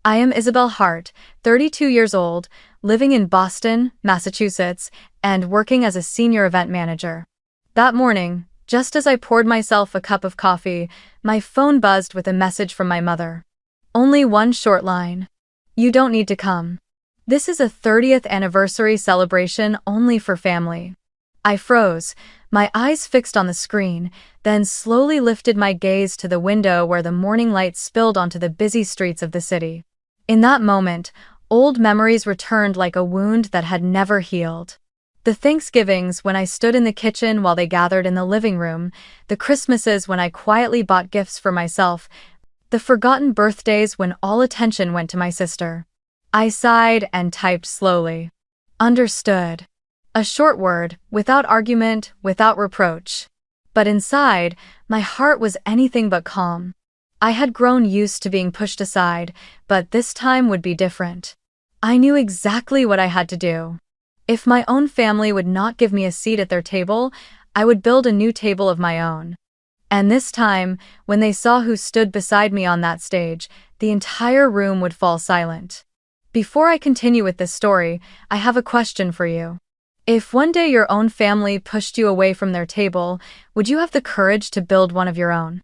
I am Isabel Hart, 32 years old, living in Boston, Massachusetts, and working as a senior event manager. That morning, just as I poured myself a cup of coffee, my phone buzzed with a message from my mother. Only one short line. You don't need to come. This is a 30th anniversary celebration only for family. I froze, my eyes fixed on the screen, then slowly lifted my gaze to the window where the morning light spilled onto the busy streets of the city. In that moment, old memories returned like a wound that had never healed. The Thanksgivings when I stood in the kitchen while they gathered in the living room, the Christmases when I quietly bought gifts for myself, the forgotten birthdays when all attention went to my sister. I sighed and typed slowly. Understood. A short word, without argument, without reproach. But inside, my heart was anything but calm. I had grown used to being pushed aside, but this time would be different. I knew exactly what I had to do. If my own family would not give me a seat at their table, I would build a new table of my own. And this time, when they saw who stood beside me on that stage, the entire room would fall silent. Before I continue with this story, I have a question for you. If one day your own family pushed you away from their table, would you have the courage to build one of your own?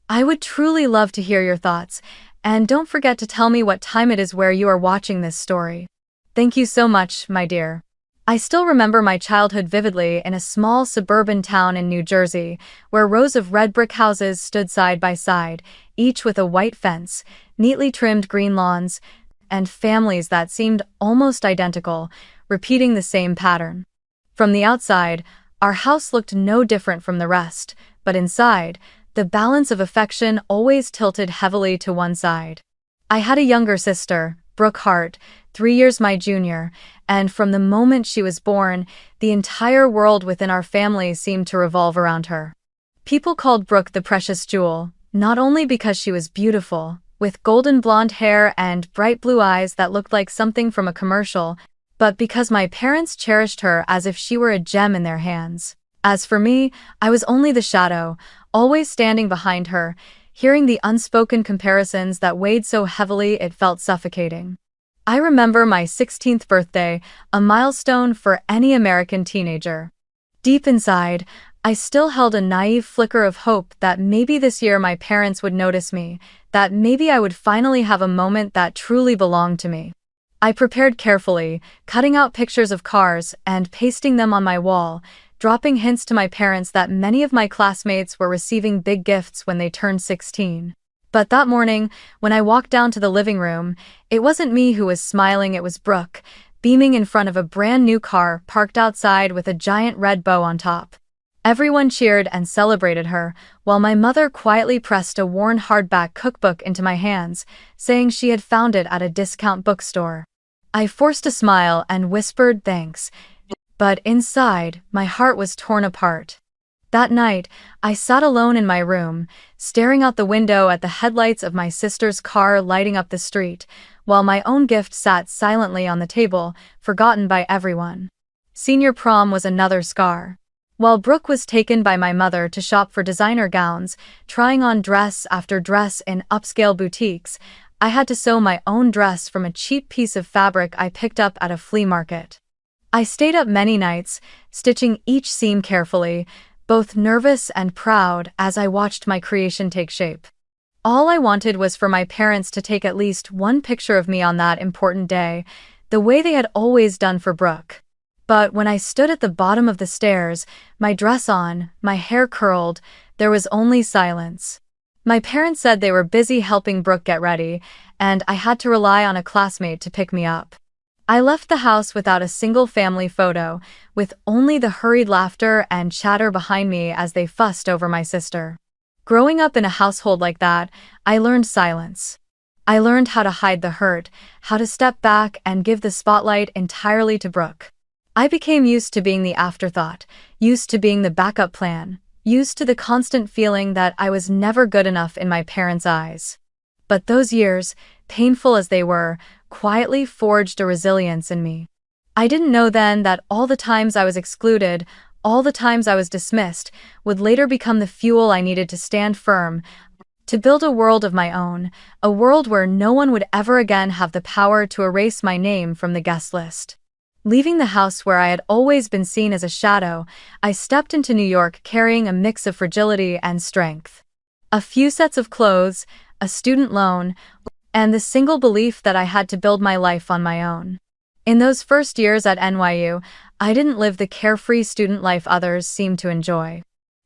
I would truly love to hear your thoughts, and don't forget to tell me what time it is where you are watching this story. Thank you so much, my dear. I still remember my childhood vividly in a small suburban town in New Jersey, where rows of red brick houses stood side by side, each with a white fence, neatly trimmed green lawns, and families that seemed almost identical, repeating the same pattern. From the outside, our house looked no different from the rest, but inside, the balance of affection always tilted heavily to one side. I had a younger sister, Brooke Hart, 3 years my junior, and from the moment she was born, the entire world within our family seemed to revolve around her. People called Brooke the precious jewel, not only because she was beautiful, with golden blonde hair and bright blue eyes that looked like something from a commercial, but because my parents cherished her as if she were a gem in their hands. As for me, I was only the shadow, always standing behind her, hearing the unspoken comparisons that weighed so heavily it felt suffocating. I remember my 16th birthday, a milestone for any American teenager. Deep inside, I still held a naive flicker of hope that maybe this year my parents would notice me, that maybe I would finally have a moment that truly belonged to me. I prepared carefully, cutting out pictures of cars and pasting them on my wall, dropping hints to my parents that many of my classmates were receiving big gifts when they turned 16. But that morning, when I walked down to the living room, it wasn't me who was smiling, it was Brooke, beaming in front of a brand new car parked outside with a giant red bow on top. Everyone cheered and celebrated her, while my mother quietly pressed a worn hardback cookbook into my hands, saying she had found it at a discount bookstore. I forced a smile and whispered thanks, but inside, my heart was torn apart. That night, I sat alone in my room, staring out the window at the headlights of my sister's car lighting up the street, while my own gift sat silently on the table, forgotten by everyone. Senior prom was another scar. While Brooke was taken by my mother to shop for designer gowns, trying on dress after dress in upscale boutiques, I had to sew my own dress from a cheap piece of fabric I picked up at a flea market. I stayed up many nights, stitching each seam carefully, both nervous and proud as I watched my creation take shape. All I wanted was for my parents to take at least one picture of me on that important day, the way they had always done for Brooke. But when I stood at the bottom of the stairs, my dress on, my hair curled, there was only silence. My parents said they were busy helping Brooke get ready, and I had to rely on a classmate to pick me up. I left the house without a single family photo, with only the hurried laughter and chatter behind me as they fussed over my sister. Growing up in a household like that, I learned silence. I learned how to hide the hurt, how to step back and give the spotlight entirely to Brooke. I became used to being the afterthought, used to being the backup plan, used to the constant feeling that I was never good enough in my parents' eyes. But those years, painful as they were, quietly forged a resilience in me. I didn't know then that all the times I was excluded, all the times I was dismissed, would later become the fuel I needed to stand firm, To build a world of my own, a world where no one would ever again have the power to erase my name from the guest list. Leaving the house where I had always been seen as a shadow, I stepped into New York carrying a mix of fragility and strength. A few sets of clothes, a student loan, and the single belief that I had to build my life on my own. In those first years at NYU, I didn't live the carefree student life others seemed to enjoy.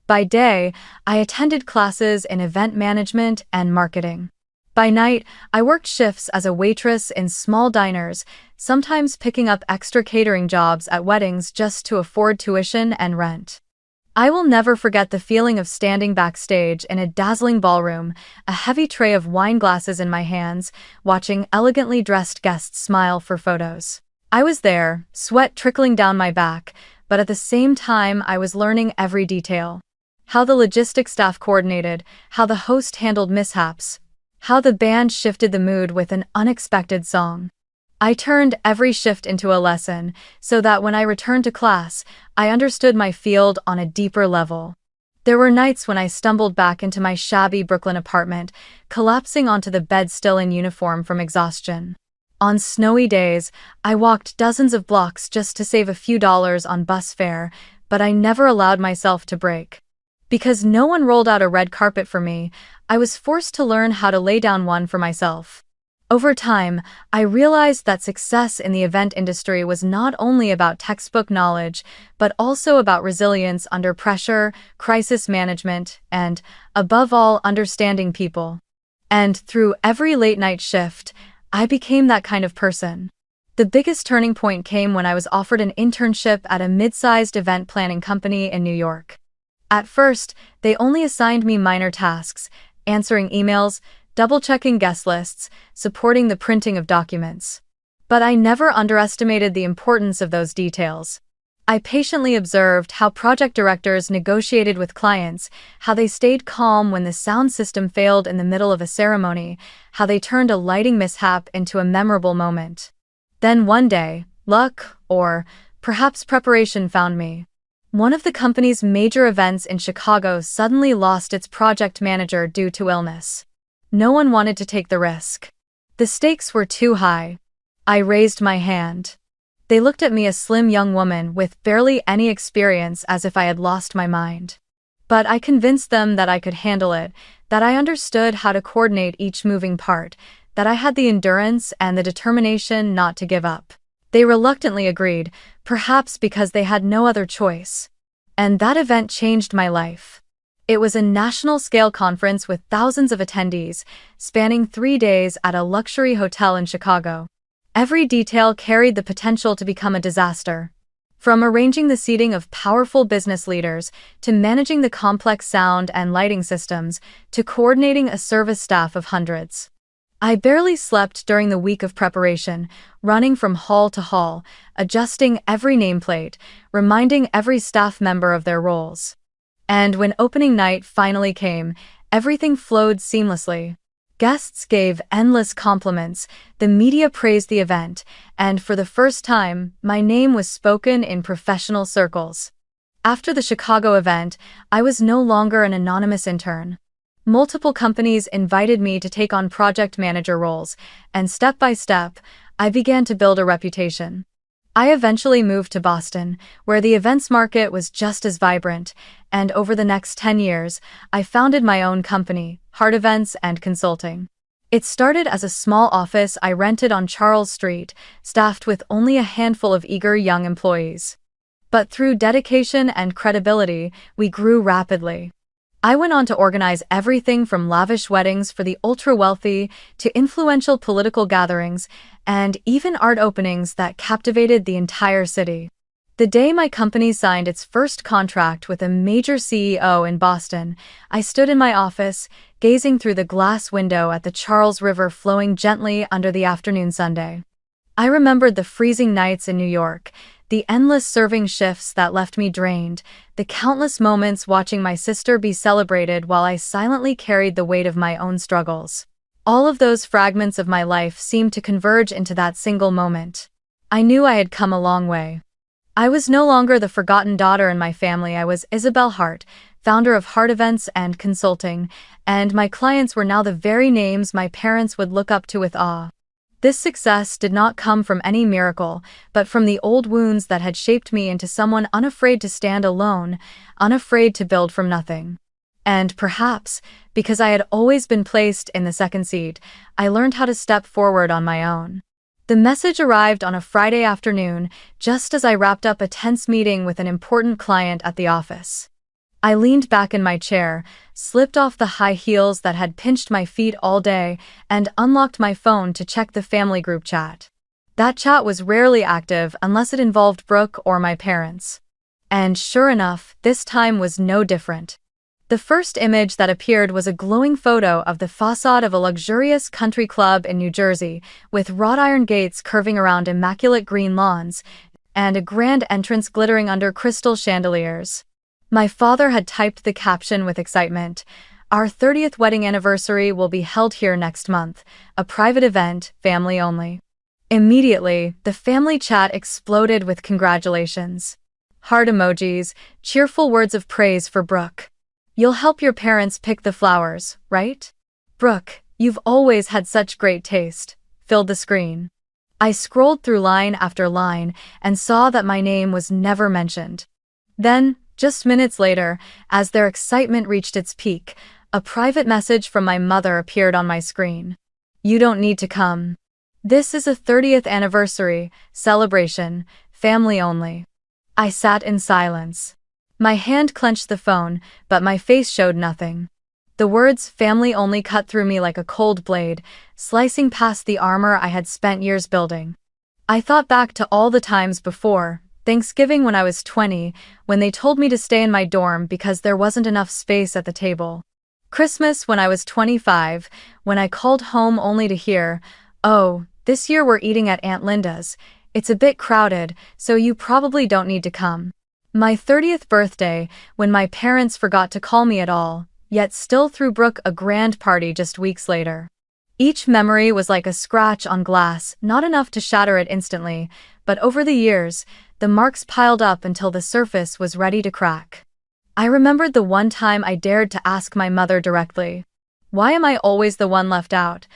By day, I attended classes in event management and marketing. By night, I worked shifts as a waitress in small diners, sometimes picking up extra catering jobs at weddings just to afford tuition and rent. I will never forget the feeling of standing backstage in a dazzling ballroom, a heavy tray of wine glasses in my hands, watching elegantly dressed guests smile for photos. I was there, sweat trickling down my back, but at the same time I was learning every detail. How the logistics staff coordinated, how the host handled mishaps, how the band shifted the mood with an unexpected song. I turned every shift into a lesson, so that when I returned to class, I understood my field on a deeper level. There were nights when I stumbled back into my shabby Brooklyn apartment, collapsing onto the bed still in uniform from exhaustion. On snowy days, I walked dozens of blocks just to save a few dollars on bus fare, but I never allowed myself to break. Because no one rolled out a red carpet for me, I was forced to learn how to lay down one for myself. Over time, I realized that success in the event industry was not only about textbook knowledge, but also about resilience under pressure, crisis management, and, above all, understanding people. And through every late-night shift, I became that kind of person. The biggest turning point came when I was offered an internship at a mid-sized event planning company in New York. At first, they only assigned me minor tasks, answering emails, double-checking guest lists, supporting the printing of documents. But I never underestimated the importance of those details. I patiently observed how project directors negotiated with clients, how they stayed calm when the sound system failed in the middle of a ceremony, how they turned a lighting mishap into a memorable moment. Then one day, luck, or perhaps preparation, found me. One of the company's major events in Chicago suddenly lost its project manager due to illness. No one wanted to take the risk. The stakes were too high. I raised my hand. They looked at me, a slim young woman with barely any experience, as if I had lost my mind. But I convinced them that I could handle it, that I understood how to coordinate each moving part, that I had the endurance and the determination not to give up. They reluctantly agreed, perhaps because they had no other choice. And that event changed my life. It was a national-scale conference with thousands of attendees, spanning 3 days at a luxury hotel in Chicago. Every detail carried the potential to become a disaster. From arranging the seating of powerful business leaders, to managing the complex sound and lighting systems, to coordinating a service staff of hundreds. I barely slept during the week of preparation, running from hall to hall, adjusting every nameplate, reminding every staff member of their roles. And when opening night finally came, everything flowed seamlessly. Guests gave endless compliments, the media praised the event, and for the first time, my name was spoken in professional circles. After the Chicago event, I was no longer an anonymous intern. Multiple companies invited me to take on project manager roles, and step by step, I began to build a reputation. I eventually moved to Boston, where the events market was just as vibrant, and over the next 10 years, I founded my own company, Heart Events and Consulting. It started as a small office I rented on Charles Street, staffed with only a handful of eager young employees. But through dedication and credibility, we grew rapidly. I went on to organize everything from lavish weddings for the ultra-wealthy to influential political gatherings, and even art openings that captivated the entire city. The day my company signed its first contract with a major CEO in Boston, I stood in my office, gazing through the glass window at the Charles River flowing gently under the afternoon sunday. I remembered the freezing nights in New York, the endless serving shifts that left me drained, the countless moments watching my sister be celebrated while I silently carried the weight of my own struggles. All of those fragments of my life seemed to converge into that single moment. I knew I had come a long way. I was no longer the forgotten daughter in my family. I was Isabel Hart, founder of Heart Events and Consulting, and my clients were now the very names my parents would look up to with awe. This success did not come from any miracle, but from the old wounds that had shaped me into someone unafraid to stand alone, unafraid to build from nothing. And perhaps, because I had always been placed in the second seat, I learned how to step forward on my own. The message arrived on a Friday afternoon, just as I wrapped up a tense meeting with an important client at the office. I leaned back in my chair, slipped off the high heels that had pinched my feet all day, and unlocked my phone to check the family group chat. That chat was rarely active unless it involved Brooke or my parents. And sure enough, this time was no different. The first image that appeared was a glowing photo of the facade of a luxurious country club in New Jersey, with wrought iron gates curving around immaculate green lawns, and a grand entrance glittering under crystal chandeliers. My father had typed the caption with excitement. "Our 30th wedding anniversary will be held here next month, a private event, family only." Immediately, the family chat exploded with congratulations. Heart emojis, cheerful words of praise for Brooke. "You'll help your parents pick the flowers, right? Brooke, you've always had such great taste," filled the screen. I scrolled through line after line and saw that my name was never mentioned. Then, just minutes later, as their excitement reached its peak, a private message from my mother appeared on my screen. "You don't need to come. This is a 30th anniversary celebration, family only." I sat in silence. My hand clenched the phone, but my face showed nothing. The words "family only" cut through me like a cold blade, slicing past the armor I had spent years building. I thought back to all the times before, Thanksgiving when I was 20, when they told me to stay in my dorm because there wasn't enough space at the table. Christmas when I was 25, when I called home only to hear, "Oh, this year we're eating at Aunt Linda's. It's a bit crowded, so you probably don't need to come." My 30th birthday, when my parents forgot to call me at all, yet still threw Brooke a grand party just weeks later. Each memory was like a scratch on glass, not enough to shatter it instantly, but over the years, the marks piled up until the surface was ready to crack. I remembered the one time I dared to ask my mother directly, "Why am I always the one left out?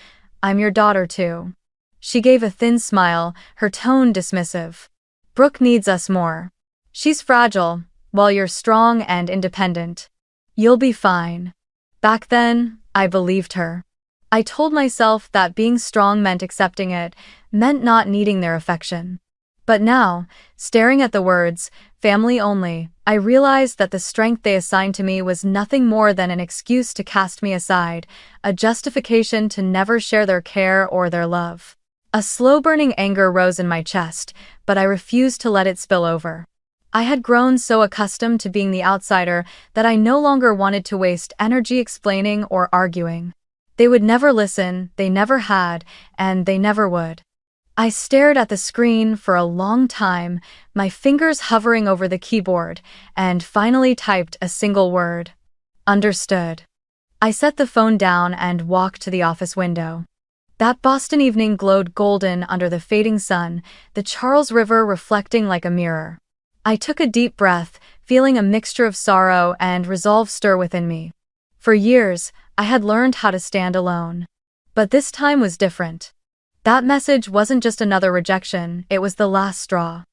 I'm your daughter too." She gave a thin smile, her tone dismissive. "Brooke needs us more. She's fragile, while you're strong and independent. You'll be fine." Back then, I believed her. I told myself that being strong meant accepting it, meant not needing their affection. But now, staring at the words, "family only," I realized that the strength they assigned to me was nothing more than an excuse to cast me aside, a justification to never share their care or their love. A slow-burning anger rose in my chest, but I refused to let it spill over. I had grown so accustomed to being the outsider that I no longer wanted to waste energy explaining or arguing. They would never listen, they never had, and they never would. I stared at the screen for a long time, my fingers hovering over the keyboard, and finally typed a single word. "Understood." I set the phone down and walked to the office window. That Boston evening glowed golden under the fading sun, the Charles River reflecting like a mirror. I took a deep breath, feeling a mixture of sorrow and resolve stir within me. For years, I had learned how to stand alone. But this time was different. That message wasn't just another rejection, it was the last straw.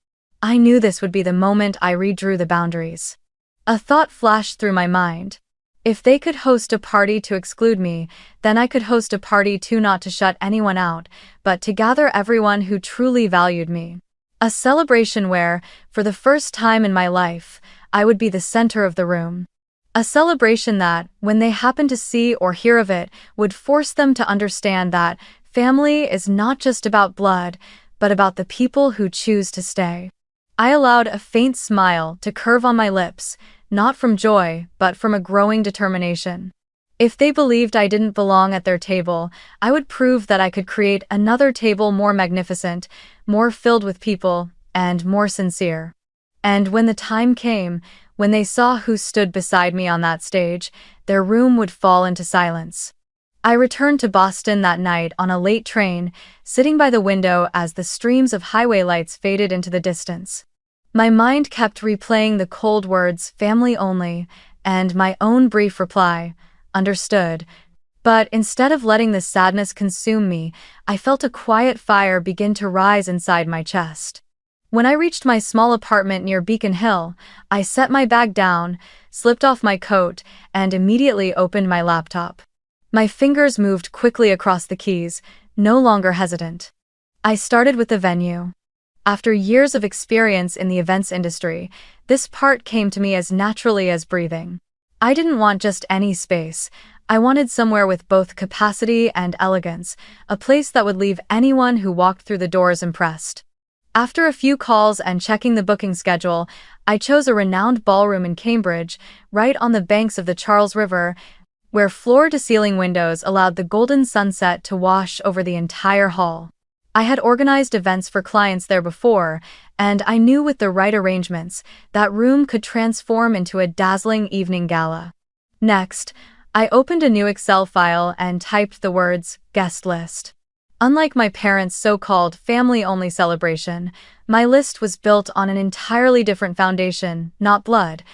I knew this would be the moment I redrew the boundaries. A thought flashed through my mind. If they could host a party to exclude me, then I could host a party too, not to shut anyone out, but to gather everyone who truly valued me. A celebration where, for the first time in my life, I would be the center of the room. A celebration that, when they happened to see or hear of it, would force them to understand that family is not just about blood, but about the people who choose to stay. I allowed a faint smile to curve on my lips, not from joy, but from a growing determination. If they believed I didn't belong at their table, I would prove that I could create another table more magnificent, more filled with people, and more sincere. And when the time came, when they saw who stood beside me on that stage, their room would fall into silence. I returned to Boston that night on a late train, sitting by the window as the streams of highway lights faded into the distance. My mind kept replaying the cold words, "family only," and my own brief reply, "Understood." But instead of letting the sadness consume me, I felt a quiet fire begin to rise inside my chest. When I reached my small apartment near Beacon Hill, I set my bag down, slipped off my coat, and immediately opened my laptop. My fingers moved quickly across the keys, no longer hesitant. I started with the venue. After years of experience in the events industry, this part came to me as naturally as breathing. I didn't want just any space. I wanted somewhere with both capacity and elegance, a place that would leave anyone who walked through the doors impressed. After a few calls and checking the booking schedule, I chose a renowned ballroom in Cambridge, right on the banks of the Charles River, where floor-to-ceiling windows allowed the golden sunset to wash over the entire hall. I had organized events for clients there before, and I knew with the right arrangements, that room could transform into a dazzling evening gala. Next, I opened a new Excel file and typed the words, "guest list." Unlike my parents' so-called family-only celebration, my list was built on an entirely different foundation, not blood,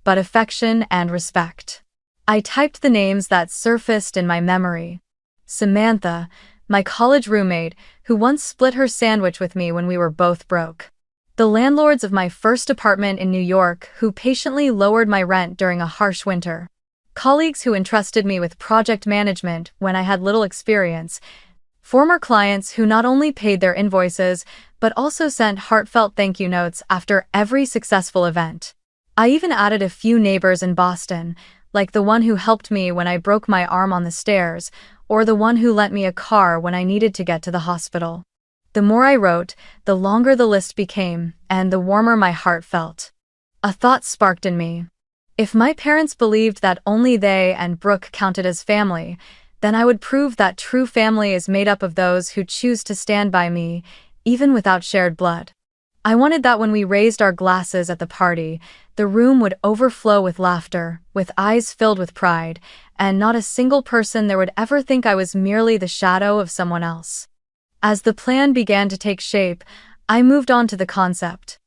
but affection and respect. I typed the names that surfaced in my memory. Samantha, my college roommate, who once split her sandwich with me when we were both broke. The landlords of my first apartment in New York who patiently lowered my rent during a harsh winter. Colleagues who entrusted me with project management when I had little experience. Former clients who not only paid their invoices, but also sent heartfelt thank you notes after every successful event. I even added a few neighbors in Boston, like the one who helped me when I broke my arm on the stairs, or the one who lent me a car when I needed to get to the hospital. The more I wrote, the longer the list became, and the warmer my heart felt. A thought sparked in me. If my parents believed that only they and Brooke counted as family, then I would prove that true family is made up of those who choose to stand by me, even without shared blood. I wanted that when we raised our glasses at the party, the room would overflow with laughter, with eyes filled with pride, and not a single person there would ever think I was merely the shadow of someone else. As the plan began to take shape, I moved on to the concept.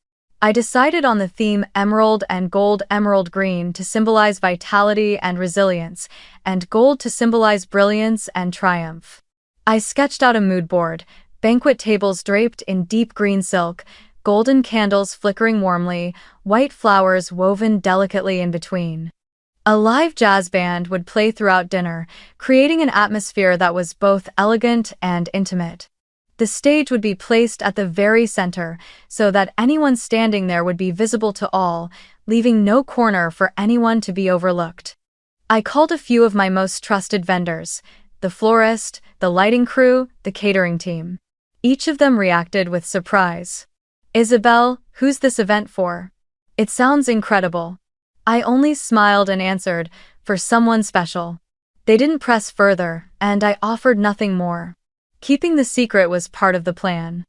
I decided on the theme emerald and gold, emerald green to symbolize vitality and resilience, and gold to symbolize brilliance and triumph. I sketched out a mood board, banquet tables draped in deep green silk, golden candles flickering warmly, white flowers woven delicately in between. A live jazz band would play throughout dinner, creating an atmosphere that was both elegant and intimate. The stage would be placed at the very center, so that anyone standing there would be visible to all, leaving no corner for anyone to be overlooked. I called a few of my most trusted vendors, the florist, the lighting crew, the catering team. Each of them reacted with surprise. "Isabel, who's this event for? It sounds incredible." I only smiled and answered, "For someone special." They didn't press further, and I offered nothing more. Keeping the secret was part of the plan.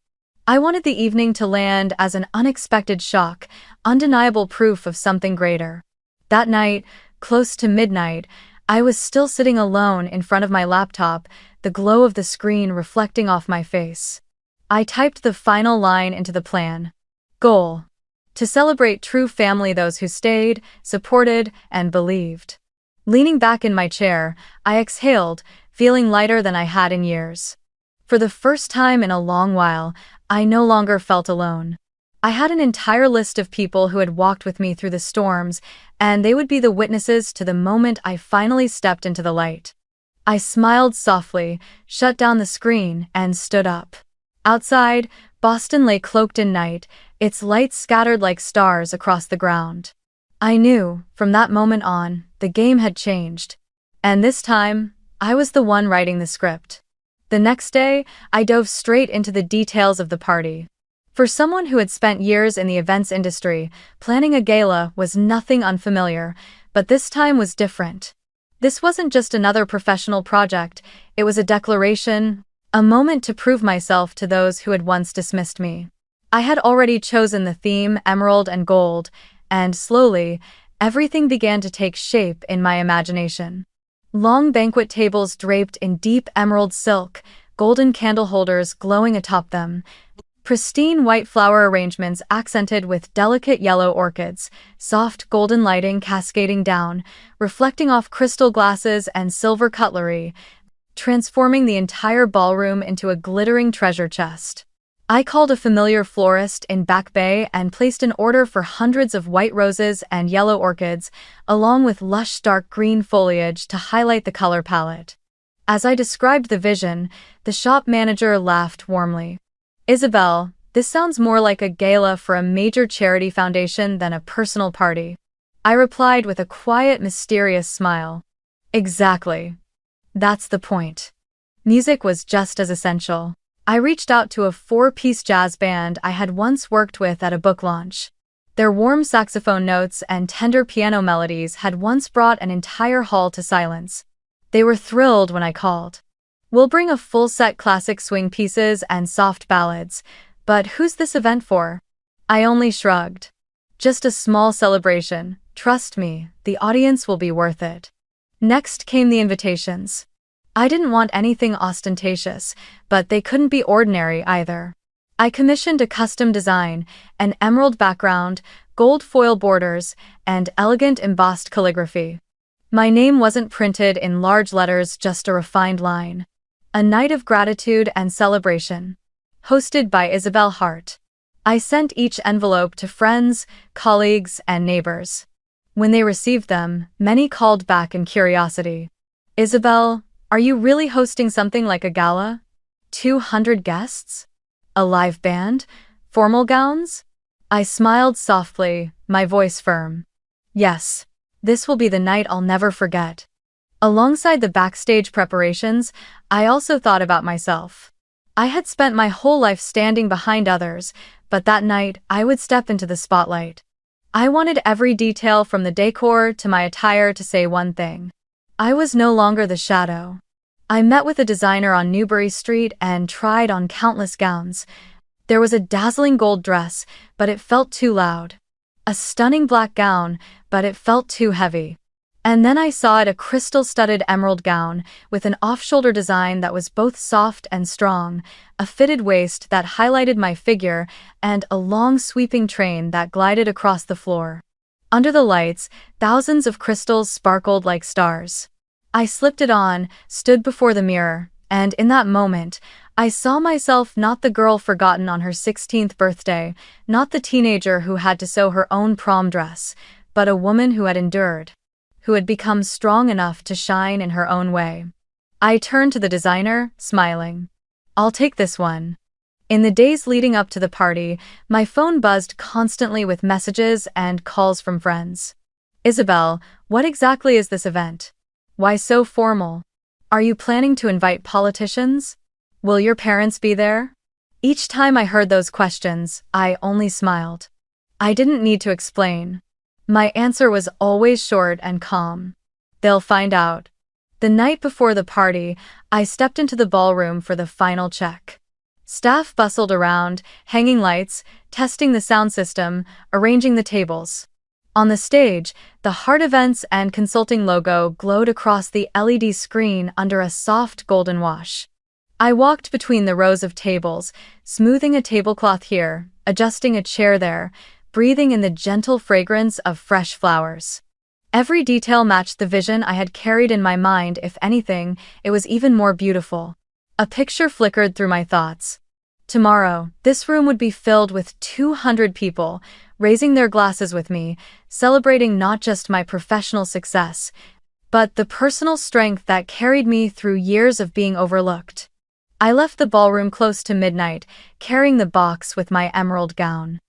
I wanted the evening to land as an unexpected shock, undeniable proof of something greater. That night, close to midnight, I was still sitting alone in front of my laptop, the glow of the screen reflecting off my face. I typed the final line into the plan. Goal: to celebrate true family, those who stayed, supported, and believed. Leaning back in my chair, I exhaled, feeling lighter than I had in years. For the first time in a long while, I no longer felt alone. I had an entire list of people who had walked with me through the storms, and they would be the witnesses to the moment I finally stepped into the light. I smiled softly, shut down the screen, and stood up. Outside, Boston lay cloaked in night, its lights scattered like stars across the ground. I knew, from that moment on, the game had changed. And this time, I was the one writing the script. The next day, I dove straight into the details of the party. For someone who had spent years in the events industry, planning a gala was nothing unfamiliar, but this time was different. This wasn't just another professional project, it was a declaration, a moment to prove myself to those who had once dismissed me. I had already chosen the theme emerald and gold, and slowly, everything began to take shape in my imagination. Long banquet tables draped in deep emerald silk, golden candle holders glowing atop them, Pristine white flower arrangements accented with delicate yellow orchids, soft golden lighting cascading down, reflecting off crystal glasses and silver cutlery, transforming the entire ballroom into a glittering treasure chest. I called a familiar florist in Back Bay and placed an order for hundreds of white roses and yellow orchids, along with lush dark green foliage to highlight the color palette. As I described the vision, the shop manager laughed warmly. "Isabel, this sounds more like a gala for a major charity foundation than a personal party." I replied with a quiet, mysterious smile. "Exactly. That's the point." Music was just as essential. I reached out to a 4-piece jazz band I had once worked with at a book launch. Their warm saxophone notes and tender piano melodies had once brought an entire hall to silence. They were thrilled when I called. "We'll bring a full set classic swing pieces and soft ballads, but who's this event for?" I only shrugged. "Just a small celebration. Trust me, the audience will be worth it." Next came the invitations. I didn't want anything ostentatious, but they couldn't be ordinary either. I commissioned a custom design, an emerald background, gold foil borders, and elegant embossed calligraphy. My name wasn't printed in large letters, just a refined line. "A night of gratitude and celebration. Hosted by Isabel Hart." I sent each envelope to friends, colleagues, and neighbors. When they received them, many called back in curiosity. "Isabel, are you really hosting something like a gala? 200 guests? A live band? Formal gowns?" I smiled softly, my voice firm. "Yes, this will be the night I'll never forget." Alongside the backstage preparations, I also thought about myself. I had spent my whole life standing behind others, but that night I would step into the spotlight. I wanted every detail from the decor to my attire to say one thing. I was no longer the shadow. I met with a designer on Newbury Street and tried on countless gowns. There was a dazzling gold dress, but it felt too loud. A stunning black gown, but it felt too heavy. And then I saw it, a crystal-studded emerald gown with an off-shoulder design that was both soft and strong, a fitted waist that highlighted my figure, and a long sweeping train that glided across the floor. Under the lights, thousands of crystals sparkled like stars. I slipped it on, stood before the mirror, and in that moment, I saw myself not the girl forgotten on her 16th birthday, not the teenager who had to sew her own prom dress, but a woman who had endured, who had become strong enough to shine in her own way. I turned to the designer, smiling. "I'll take this one." In the days leading up to the party, my phone buzzed constantly with messages and calls from friends. "Isabel, what exactly is this event? Why so formal? Are you planning to invite politicians? Will your parents be there?" Each time I heard those questions, I only smiled. I didn't need to explain. My answer was always short and calm. "They'll find out." The night before the party, I stepped into the ballroom for the final check. Staff bustled around, hanging lights, testing the sound system, arranging the tables. On the stage, the Hart Events and Consulting logo glowed across the LED screen under a soft golden wash. I walked between the rows of tables, smoothing a tablecloth here, adjusting a chair there, breathing in the gentle fragrance of fresh flowers. Every detail matched the vision I had carried in my mind. If anything, it was even more beautiful. A picture flickered through my thoughts. Tomorrow, this room would be filled with 200 people, raising their glasses with me, celebrating not just my professional success, but the personal strength that carried me through years of being overlooked. I left the ballroom close to midnight, carrying the box with my emerald gown.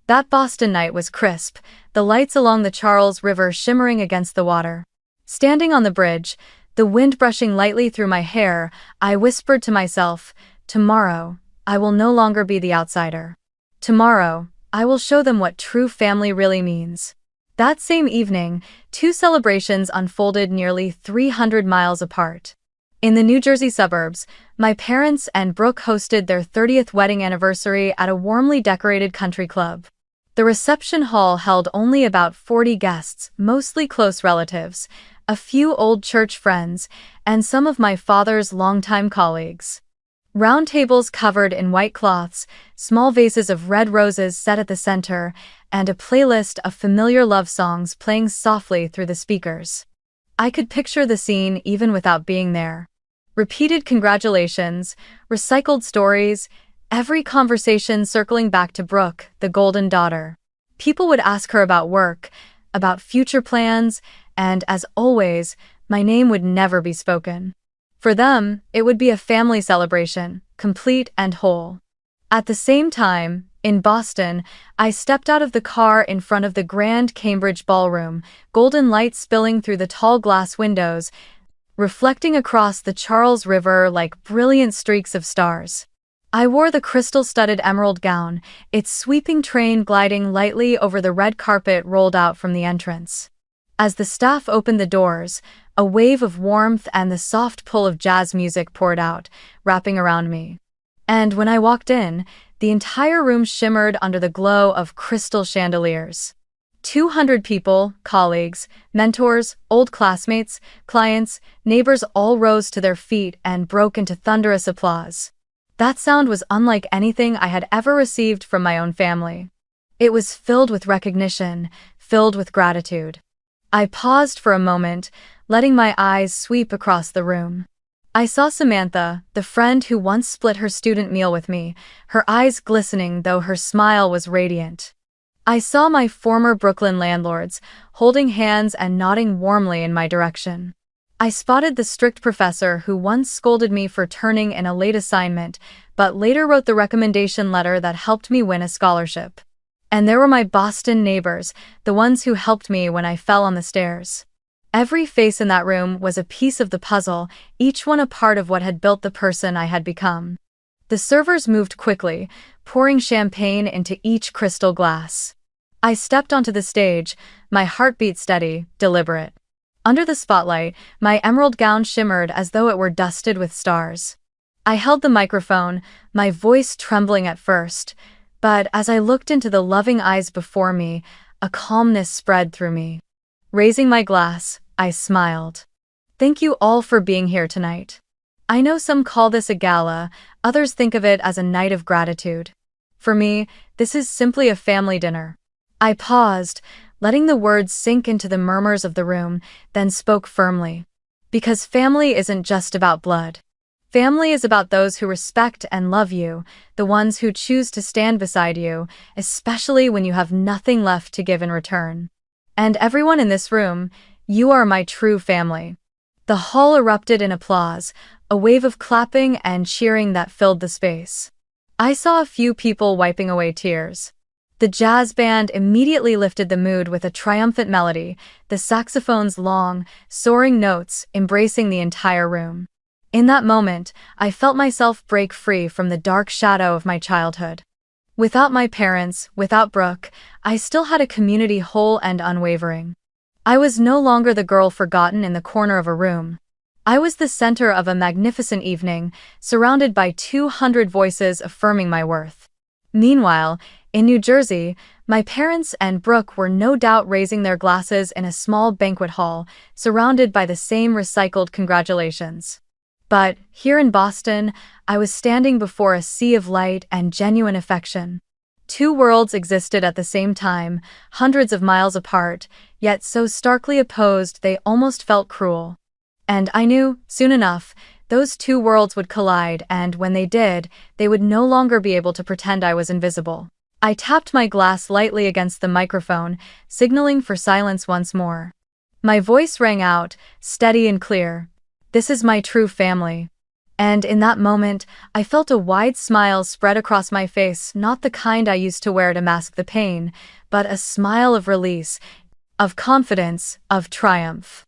That Boston night was crisp, the lights along the Charles River shimmering against the water. Standing on the bridge, the wind brushing lightly through my hair, I whispered to myself, "Tomorrow, I will no longer be the outsider. Tomorrow, I will show them what true family really means." That same evening, 2 celebrations unfolded nearly 300 miles apart. In the New Jersey suburbs, my parents and Brooke hosted their 30th wedding anniversary at a warmly decorated country club. The reception hall held only about 40 guests, mostly close relatives, a few old church friends, and some of my father's longtime colleagues. Round tables covered in white cloths, small vases of red roses set at the center, and a playlist of familiar love songs playing softly through the speakers. I could picture the scene even without being there. Repeated congratulations, recycled stories, every conversation circling back to Brooke, the golden daughter. People would ask her about work, about future plans, and, as always, my name would never be spoken. For them, it would be a family celebration, complete and whole. At the same time, in Boston, I stepped out of the car in front of the Grand Cambridge Ballroom, golden light spilling through the tall glass windows, reflecting across the Charles River like brilliant streaks of stars. I wore the crystal-studded emerald gown, its sweeping train gliding lightly over the red carpet rolled out from the entrance. As the staff opened the doors, a wave of warmth and the soft pull of jazz music poured out, wrapping around me. And when I walked in, the entire room shimmered under the glow of crystal chandeliers. 200 people, colleagues, mentors, old classmates, clients, neighbors all rose to their feet and broke into thunderous applause. That sound was unlike anything I had ever received from my own family. It was filled with recognition, filled with gratitude. I paused for a moment, letting my eyes sweep across the room. I saw Samantha, the friend who once split her student meal with me, her eyes glistening though her smile was radiant. I saw my former Brooklyn landlords, holding hands and nodding warmly in my direction. I spotted the strict professor who once scolded me for turning in a late assignment, but later wrote the recommendation letter that helped me win a scholarship. And there were my Boston neighbors, the ones who helped me when I fell on the stairs. Every face in that room was a piece of the puzzle, each one a part of what had built the person I had become. The servers moved quickly, pouring champagne into each crystal glass. I stepped onto the stage, my heartbeat steady, deliberate. Under the spotlight, my emerald gown shimmered as though it were dusted with stars. I held the microphone, my voice trembling at first, but as I looked into the loving eyes before me, a calmness spread through me. Raising my glass, I smiled. Thank you all for being here tonight. I know some call this a gala, others think of it as a night of gratitude. For me, this is simply a family dinner. I paused, letting the words sink into the murmurs of the room, then spoke firmly. Because family isn't just about blood. Family is about those who respect and love you, the ones who choose to stand beside you, especially when you have nothing left to give in return. And everyone in this room, you are my true family. The hall erupted in applause, a wave of clapping and cheering that filled the space. I saw a few people wiping away tears. The jazz band immediately lifted the mood with a triumphant melody, the saxophone's long, soaring notes embracing the entire room. In that moment, I felt myself break free from the dark shadow of my childhood. Without my parents, without Brooke, I still had a community whole and unwavering. I was no longer the girl forgotten in the corner of a room. I was the center of a magnificent evening, surrounded by 200 voices affirming my worth. Meanwhile, in New Jersey, my parents and Brooke were no doubt raising their glasses in a small banquet hall, surrounded by the same recycled congratulations. But, here in Boston, I was standing before a sea of light and genuine affection. Two worlds existed at the same time, hundreds of miles apart, yet so starkly opposed they almost felt cruel. And I knew, soon enough, those two worlds would collide, and when they did, they would no longer be able to pretend I was invisible. I tapped my glass lightly against the microphone, signaling for silence once more. My voice rang out, steady and clear. This is my true family. And in that moment, I felt a wide smile spread across my face, not the kind I used to wear to mask the pain, but a smile of release, of confidence, of triumph.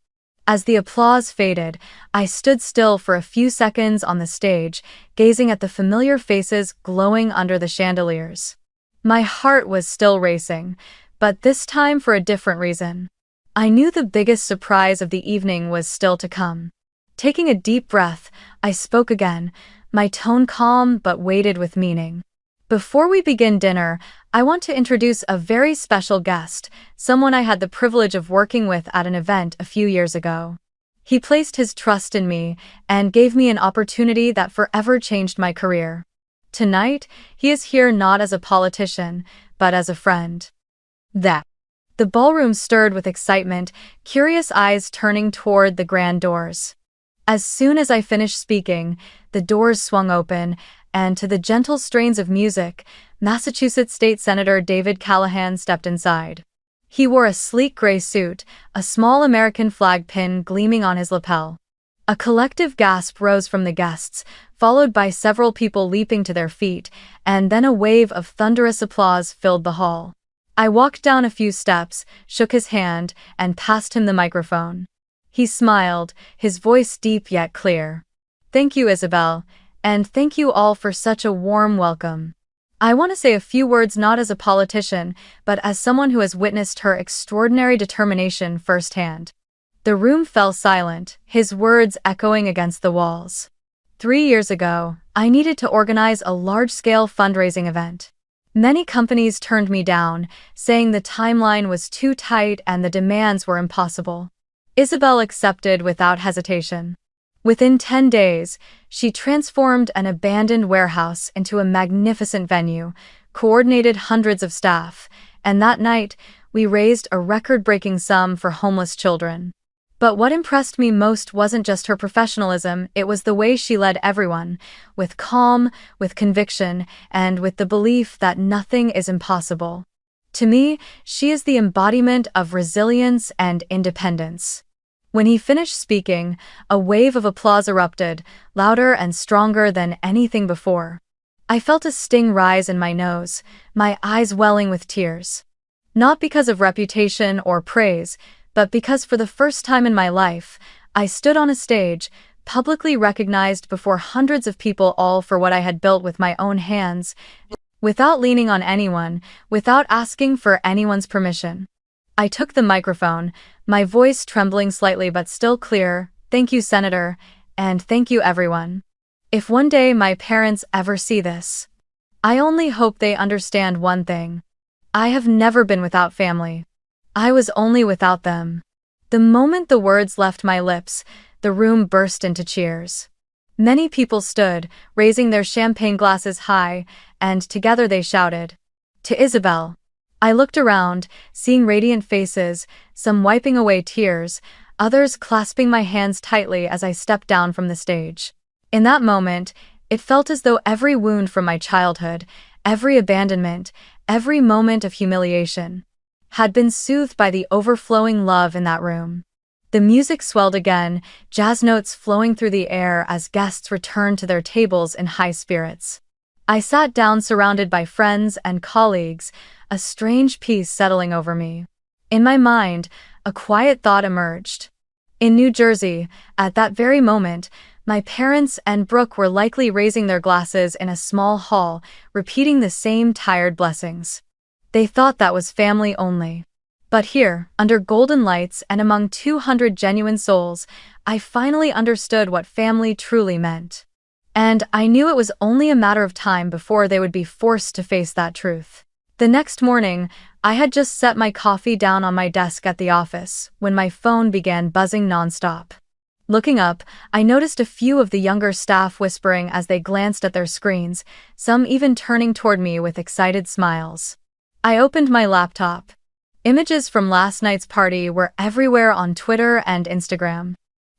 As the applause faded, I stood still for a few seconds on the stage, gazing at the familiar faces glowing under the chandeliers. My heart was still racing, but this time for a different reason. I knew the biggest surprise of the evening was still to come. Taking a deep breath, I spoke again, my tone calm but weighted with meaning. Before we begin dinner, I want to introduce a very special guest, someone I had the privilege of working with at an event a few years ago. He placed his trust in me and gave me an opportunity that forever changed my career. Tonight, he is here not as a politician, but as a friend. The ballroom stirred with excitement, curious eyes turning toward the grand doors. As soon as I finished speaking, the doors swung open, and to the gentle strains of music, Massachusetts State Senator David Callahan stepped inside. He wore a sleek gray suit, a small American flag pin gleaming on his lapel. A collective gasp rose from the guests, followed by several people leaping to their feet, and then a wave of thunderous applause filled the hall. I walked down a few steps, shook his hand, and passed him the microphone. He smiled, his voice deep yet clear. "Thank you, Isabel, and thank you all for such a warm welcome. I want to say a few words not as a politician, but as someone who has witnessed her extraordinary determination firsthand." The room fell silent, his words echoing against the walls. 3 years ago, I needed to organize a large-scale fundraising event. Many companies turned me down, saying the timeline was too tight and the demands were impossible. Isabel accepted without hesitation. Within 10 days, she transformed an abandoned warehouse into a magnificent venue, coordinated hundreds of staff, and that night, we raised a record-breaking sum for homeless children. But what impressed me most wasn't just her professionalism, it was the way she led everyone, with calm, with conviction, and with the belief that nothing is impossible. To me, she is the embodiment of resilience and independence. When he finished speaking, a wave of applause erupted, louder and stronger than anything before. I felt a sting rise in my nose, my eyes welling with tears. Not because of reputation or praise, but because for the first time in my life, I stood on a stage, publicly recognized before hundreds of people, all for what I had built with my own hands, without leaning on anyone, without asking for anyone's permission. I took the microphone, my voice trembling slightly but still clear. "Thank you, Senator, and thank you, everyone. If one day my parents ever see this, I only hope they understand one thing. I have never been without family. I was only without them." The moment the words left my lips, the room burst into cheers. Many people stood, raising their champagne glasses high, and together they shouted, "To Isabel." I looked around, seeing radiant faces, some wiping away tears, others clasping my hands tightly as I stepped down from the stage. In that moment, it felt as though every wound from my childhood, every abandonment, every moment of humiliation, had been soothed by the overflowing love in that room. The music swelled again, jazz notes flowing through the air as guests returned to their tables in high spirits. I sat down surrounded by friends and colleagues, a strange peace settling over me. In my mind, a quiet thought emerged. In New Jersey, at that very moment, my parents and Brooke were likely raising their glasses in a small hall, repeating the same tired blessings. They thought that was family only. But here, under golden lights and among 200 genuine souls, I finally understood what family truly meant. And I knew it was only a matter of time before they would be forced to face that truth. The next morning, I had just set my coffee down on my desk at the office when my phone began buzzing nonstop. Looking up, I noticed a few of the younger staff whispering as they glanced at their screens, some even turning toward me with excited smiles. I opened my laptop. Images from last night's party were everywhere on Twitter and Instagram.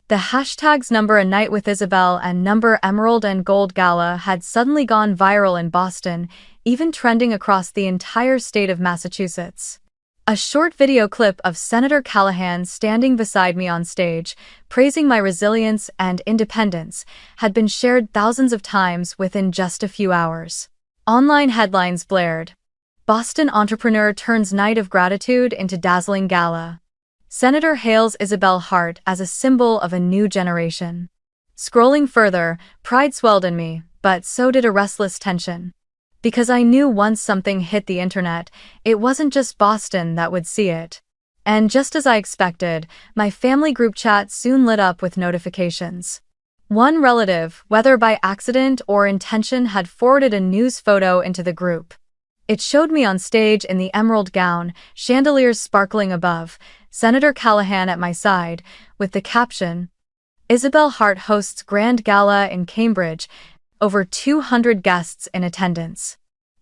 The hashtags number a night with Isabel and number Emerald and Gold Gala had suddenly gone viral in Boston, even trending across the entire state of Massachusetts. A short video clip of Senator Callahan standing beside me on stage, praising my resilience and independence, had been shared thousands of times within just a few hours. Online headlines blared. Boston entrepreneur turns night of gratitude into dazzling gala. Senator hails Isabel Hart as a symbol of a new generation. Scrolling further, pride swelled in me, but so did a restless tension. Because I knew once something hit the internet, it wasn't just Boston that would see it. And just as I expected, my family group chat soon lit up with notifications. One relative, whether by accident or intention, had forwarded a news photo into the group. It showed me on stage in the emerald gown, chandeliers sparkling above, Senator Callahan at my side, with the caption, Isabel Hart hosts Grand Gala in Cambridge, over 200 guests in attendance.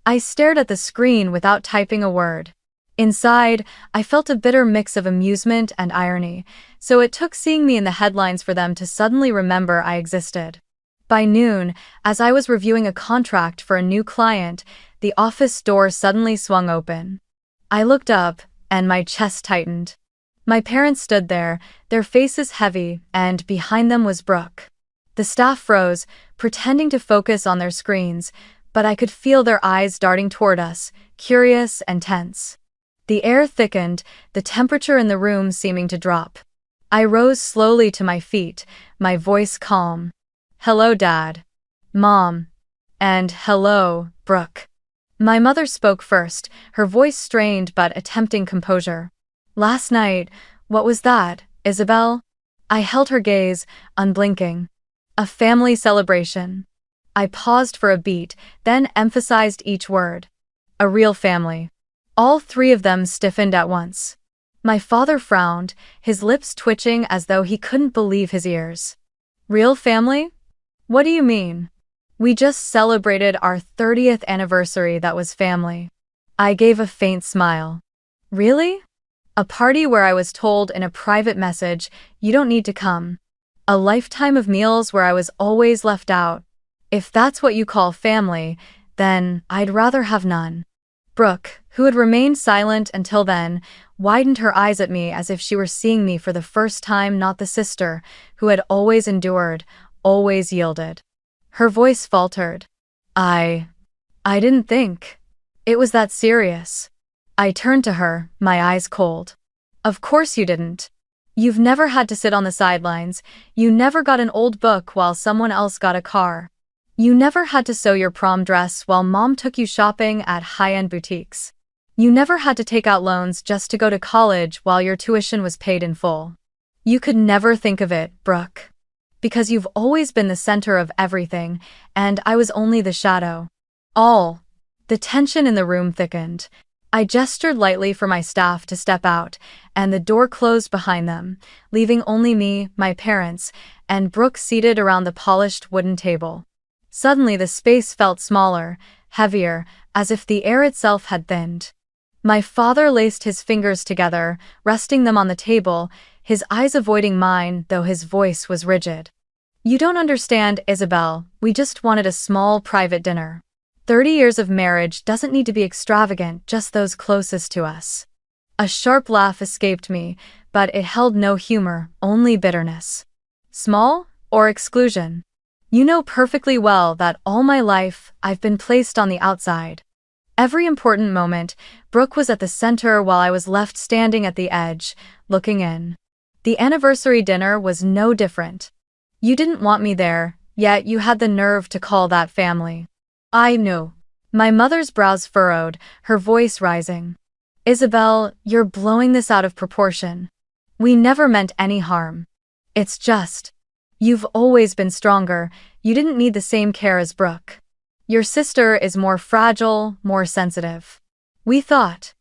I stared at the screen without typing a word. Inside, I felt a bitter mix of amusement and irony, so it took seeing me in the headlines for them to suddenly remember I existed. By noon, as I was reviewing a contract for a new client, the office door suddenly swung open. I looked up, and my chest tightened. My parents stood there, their faces heavy, and behind them was Brooke. The staff froze, pretending to focus on their screens, but I could feel their eyes darting toward us, curious and tense. The air thickened, the temperature in the room seeming to drop. I rose slowly to my feet, my voice calm. "Hello, Dad. Mom. And hello, Brooke." My mother spoke first, her voice strained but attempting composure. "Last night, what was that, Isabel?" I held her gaze, unblinking. "A family celebration." I paused for a beat, then emphasized each word. "A real family." All three of them stiffened at once. My father frowned, his lips twitching as though he couldn't believe his ears. "Real family? What do you mean?" "We just celebrated our 30th anniversary. That was family." I gave a faint smile. "Really? A party where I was told in a private message, you don't need to come. A lifetime of meals where I was always left out. If that's what you call family, then I'd rather have none." Brooke, who had remained silent until then, widened her eyes at me as if she were seeing me for the first time, not the sister who had always endured, always yielded. Her voice faltered. I didn't think it was that serious." I turned to her, my eyes cold. "Of course you didn't. You've never had to sit on the sidelines, you never got an old book while someone else got a car. You never had to sew your prom dress while mom took you shopping at high-end boutiques. You never had to take out loans just to go to college while your tuition was paid in full. You could never think of it, Brooke. Because you've always been the center of everything, and I was only the shadow." All. The tension in the room thickened. I gestured lightly for my staff to step out, and the door closed behind them, leaving only me, my parents, and Brooke seated around the polished wooden table. Suddenly the space felt smaller, heavier, as if the air itself had thinned. My father laced his fingers together, resting them on the table, his eyes avoiding mine, though his voice was rigid. "You don't understand, Isabel, we just wanted a small private dinner. 30 years of marriage doesn't need to be extravagant, just those closest to us." A sharp laugh escaped me, but it held no humor, only bitterness. "Small? Or exclusion? You know perfectly well that all my life, I've been placed on the outside. Every important moment, Brooke was at the center while I was left standing at the edge, looking in. The anniversary dinner was no different. You didn't want me there, yet you had the nerve to call that family." "I knew." My mother's brows furrowed, her voice rising. "Isabel, you're blowing this out of proportion. We never meant any harm. It's just, you've always been stronger, you didn't need the same care as Brooke. Your sister is more fragile, more sensitive. We thought."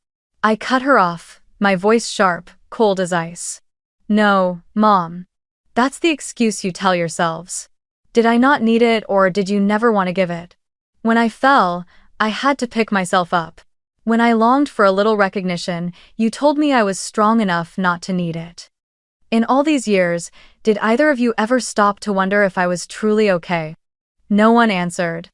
I cut her off, my voice sharp, cold as ice. "No, Mom. That's the excuse you tell yourselves. Did I not need it, or did you never want to give it? When I fell, I had to pick myself up. When I longed for a little recognition, you told me I was strong enough not to need it. In all these years, did either of you ever stop to wonder if I was truly okay?" No one answered.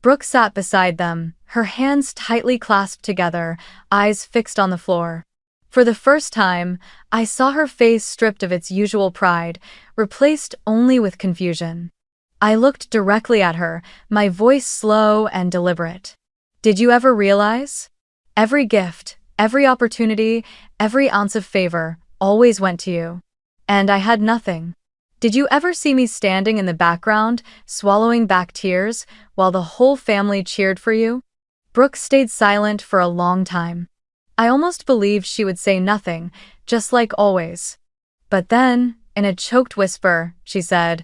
Brooke sat beside them, her hands tightly clasped together, eyes fixed on the floor. For the first time, I saw her face stripped of its usual pride, replaced only with confusion. I looked directly at her, my voice slow and deliberate. "Did you ever realize? Every gift, every opportunity, every ounce of favor, always went to you. And I had nothing. Did you ever see me standing in the background, swallowing back tears, while the whole family cheered for you?" Brooke stayed silent for a long time. I almost believed she would say nothing, just like always. But then, in a choked whisper, she said,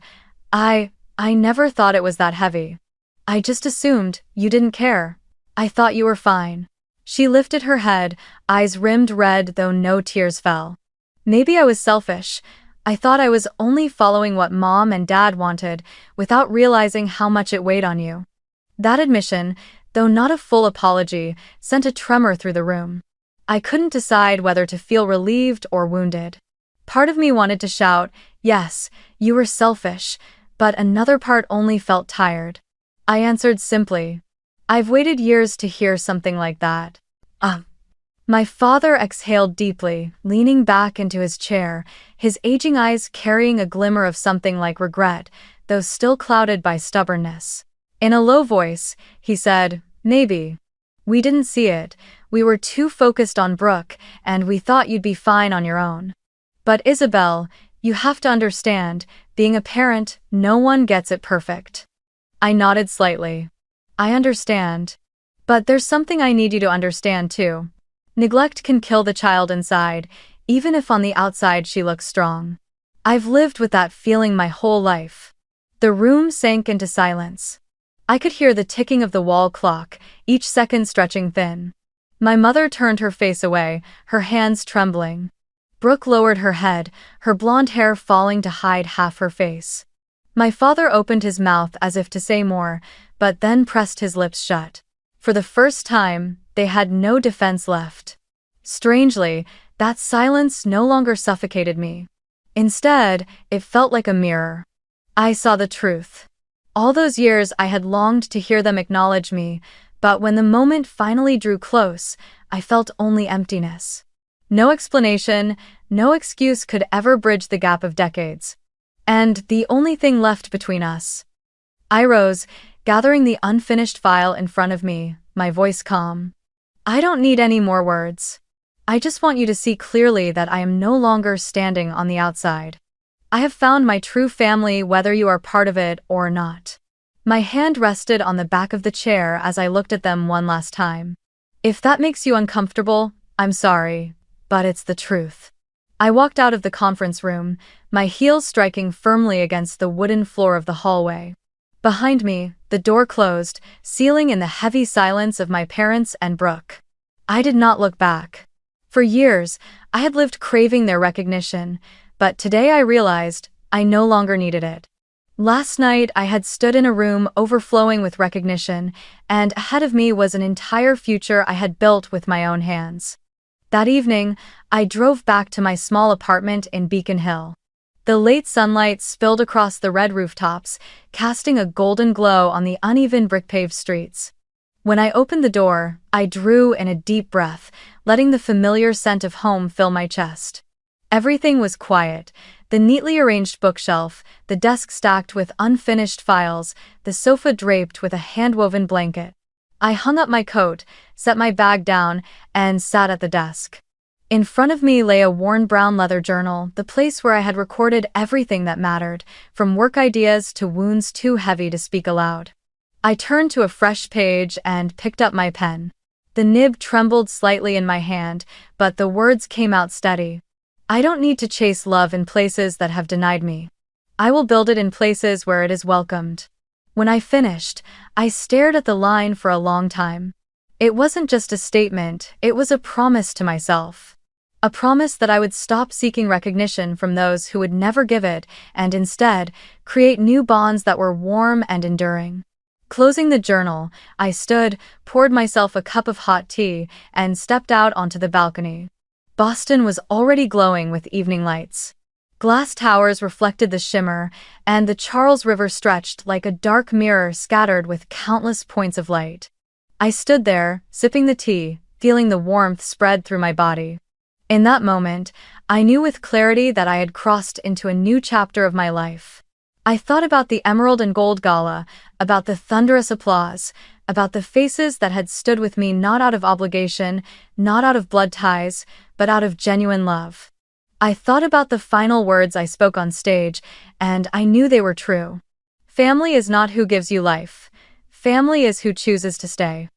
I never thought it was that heavy. I just assumed you didn't care. I thought you were fine." She lifted her head, eyes rimmed red though no tears fell. "Maybe I was selfish. I thought I was only following what mom and dad wanted, without realizing how much it weighed on you. That admission, though not a full apology, sent a tremor through the room. I couldn't decide whether to feel relieved or wounded. Part of me wanted to shout, "Yes, you were selfish," but another part only felt tired. I answered simply, "I've waited years to hear something like that." My father exhaled deeply, leaning back into his chair, his aging eyes carrying a glimmer of something like regret, though still clouded by stubbornness. In a low voice, he said, "Maybe. We didn't see it. We were too focused on Brooke, and we thought you'd be fine on your own. But Isabel, you have to understand, being a parent, no one gets it perfect." I nodded slightly. "I understand. But there's something I need you to understand too. Neglect can kill the child inside, even if on the outside she looks strong. I've lived with that feeling my whole life." The room sank into silence. I could hear the ticking of the wall clock, each second stretching thin. My mother turned her face away, her hands trembling. Brooke lowered her head, her blonde hair falling to hide half her face. My father opened his mouth as if to say more, but then pressed his lips shut. For the first time, they had no defense left. Strangely, that silence no longer suffocated me. Instead, it felt like a mirror. I saw the truth. All those years I had longed to hear them acknowledge me, but when the moment finally drew close, I felt only emptiness. No explanation, no excuse could ever bridge the gap of decades. And the only thing left between us. I rose, gathering the unfinished file in front of me, my voice calm. "I don't need any more words. I just want you to see clearly that I am no longer standing on the outside. I have found my true family, whether you are part of it or not." My hand rested on the back of the chair as I looked at them one last time. "If that makes you uncomfortable, I'm sorry, but it's the truth." I walked out of the conference room, my heels striking firmly against the wooden floor of the hallway. Behind me, the door closed, sealing in the heavy silence of my parents and Brooke. I did not look back. For years, I had lived craving their recognition, but today I realized I no longer needed it. Last night I had stood in a room overflowing with recognition, and ahead of me was an entire future I had built with my own hands. That evening, I drove back to my small apartment in Beacon Hill. The late sunlight spilled across the red rooftops, casting a golden glow on the uneven brick-paved streets. When I opened the door, I drew in a deep breath, letting the familiar scent of home fill my chest. Everything was quiet: the neatly arranged bookshelf, the desk stacked with unfinished files, the sofa draped with a hand-woven blanket. I hung up my coat, set my bag down, and sat at the desk. In front of me lay a worn brown leather journal, the place where I had recorded everything that mattered, from work ideas to wounds too heavy to speak aloud. I turned to a fresh page and picked up my pen. The nib trembled slightly in my hand, but the words came out steady. "I don't need to chase love in places that have denied me. I will build it in places where it is welcomed." When I finished, I stared at the line for a long time. It wasn't just a statement, it was a promise to myself. A promise that I would stop seeking recognition from those who would never give it, and instead, create new bonds that were warm and enduring. Closing the journal, I stood, poured myself a cup of hot tea, and stepped out onto the balcony. Boston was already glowing with evening lights. Glass towers reflected the shimmer, and the Charles River stretched like a dark mirror scattered with countless points of light. I stood there, sipping the tea, feeling the warmth spread through my body. In that moment, I knew with clarity that I had crossed into a new chapter of my life. I thought about the emerald and gold gala, about the thunderous applause, about the faces that had stood with me not out of obligation, not out of blood ties, but out of genuine love. I thought about the final words I spoke on stage, and I knew they were true. Family is not who gives you life. Family is who chooses to stay.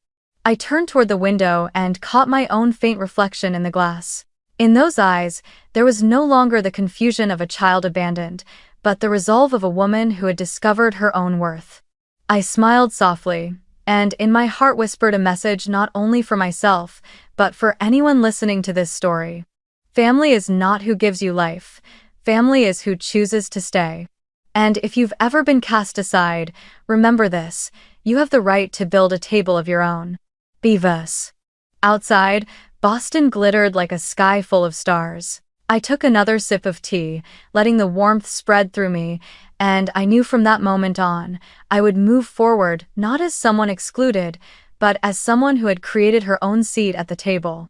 I turned toward the window and caught my own faint reflection in the glass. In those eyes, there was no longer the confusion of a child abandoned, but the resolve of a woman who had discovered her own worth. I smiled softly, and in my heart whispered a message not only for myself, but for anyone listening to this story. Family is not who gives you life. Family is who chooses to stay. And if you've ever been cast aside, remember this: you have the right to build a table of your own. Beavis. Outside, Boston glittered like a sky full of stars. I took another sip of tea, letting the warmth spread through me, and I knew from that moment on, I would move forward not as someone excluded, but as someone who had created her own seat at the table.